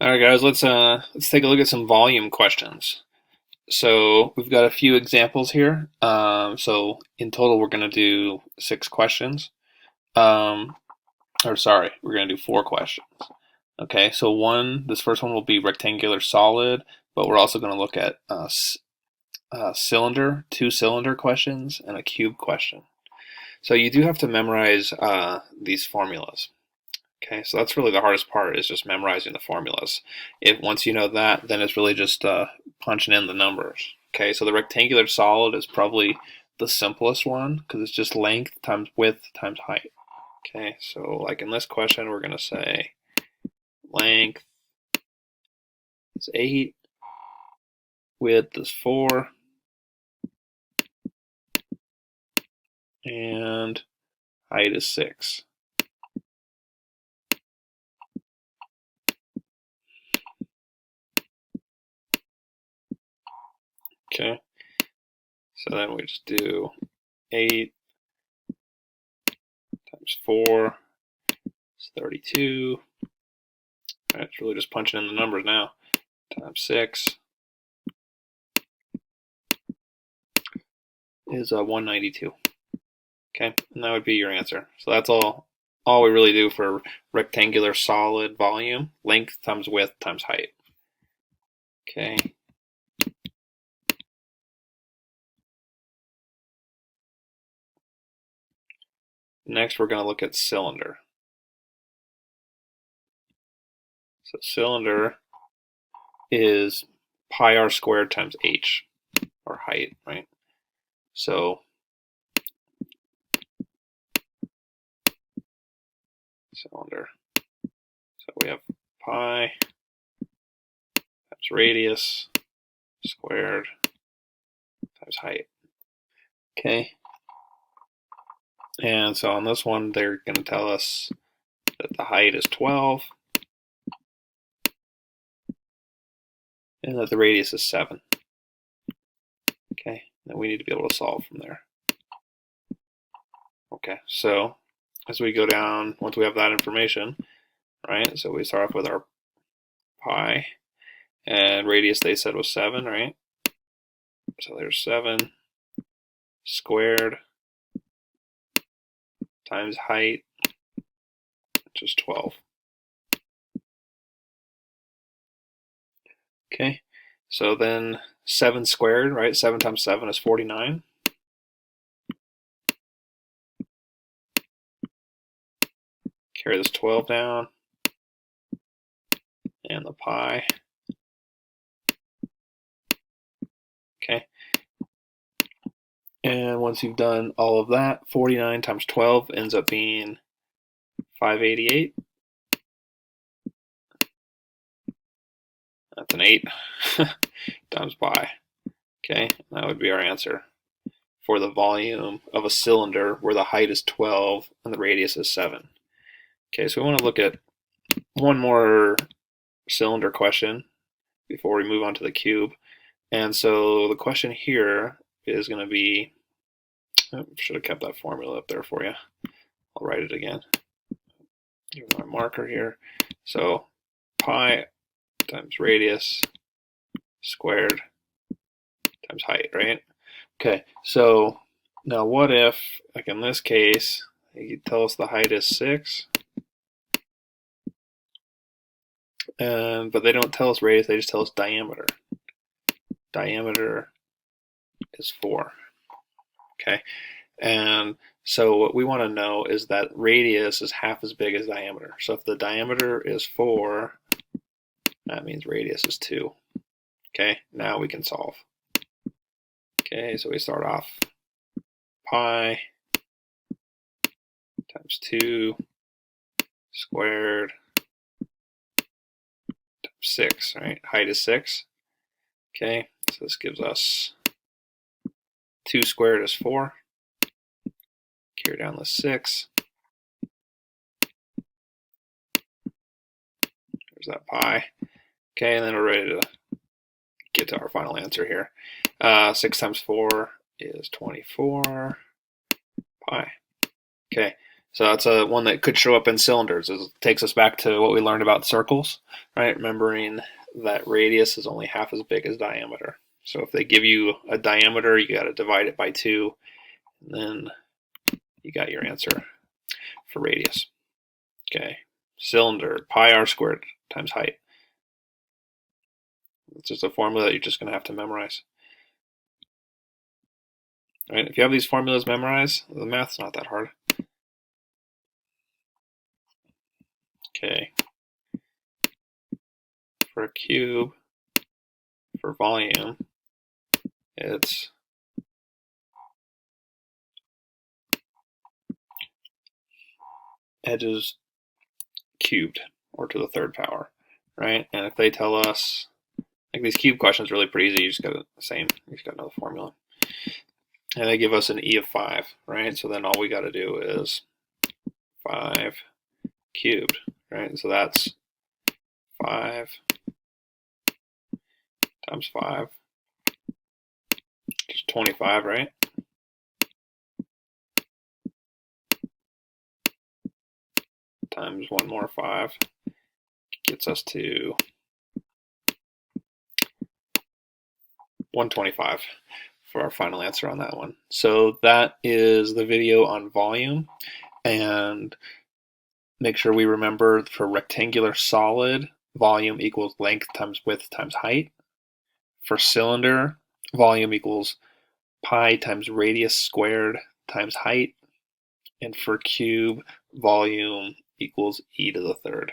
All right, guys, let's take a look at some volume questions. So we've got a few examples here. So in total, we're going to do 6 questions. Or sorry, we're going to do 4 questions. Okay, so this first one will be rectangular solid, but we're also going to look at cylinder, 2-cylinder questions, and a cube question. So you do have to memorize these formulas. Okay, so that's really the hardest part, is just memorizing the formulas. Once you know that, then it's really just punching in the numbers. Okay, so the rectangular solid is probably the simplest one because it's just length times width times height. Okay, so like in this question, we're going to say length is 8, width is 4, and height is 6. Okay, so then we just do 8 times 4 is 32. Right, it's really just punching in the numbers now. Times 6 is 192. Okay, and that would be your answer. So that's all we really do for rectangular solid volume. Length times width times height. Okay. Next, we're going to look at cylinder. So cylinder is pi r squared times h, or height, right? So cylinder. So we have pi times radius squared times height. Okay. And so on this one, they're going to tell us that the height is 12 and that the radius is 7. Okay, then we need to be able to solve from there. Okay, so as we go down, once we have that information, right, so we start off with our pi, and radius they said was 7, right? So there's 7 squared times height, which is 12. Okay, so then 7 squared, right? 7 times 7 is 49. Carry this 12 down, and the pi. Okay, and once you've done all of that, 49 times 12 ends up being 588. That's an 8 times pi. Okay, that would be our answer for the volume of a cylinder where the height is 12 and the radius is 7. Okay, so we want to look at one more cylinder question before we move on to the cube. And so the question here is going to be, I should have kept that formula up there for you. I'll write it again. Give my marker here. So pi times radius squared times height, right? Okay, so now what if, like in this case, you tell us the height is 6, but they don't tell us radius, they just tell us diameter. Diameter is 4. Okay, and so what we want to know is that radius is half as big as diameter. So if the diameter is 4, that means radius is 2. Okay, now we can solve. Okay, so we start off pi times 2 squared times 6, right? Height is 6. Okay, so this gives us 2 squared is 4. Carry down the 6. There's that pi. Okay, and then we're ready to get to our final answer here. 6 times 4 is 24 pi. Okay, So that's a one that could show up in cylinders. It takes us back to what we learned about circles, right? Remembering that radius is only half as big as diameter. So if they give you a diameter, you got to divide it by 2, and then you got your answer for radius. Okay, cylinder, pi r squared times height. It's just a formula that you're just going to have to memorize. All right, if you have these formulas memorized, the math's not that hard. Okay, for a cube, for volume, it's edges cubed, or to the third power, right? And if they tell us, like these cube questions are really pretty easy, you just got the same, you just got another formula. And they give us an e of 5, right? So then all we got to do is 5 cubed, right? So that's 5 times 5, which is 25, right? Times one more 5 gets us to 125 for our final answer on that one. So that is the video on volume, and make sure we remember for rectangular solid, volume equals length times width times height. For cylinder, volume equals pi times radius squared times height. And for cube, volume equals e to the third.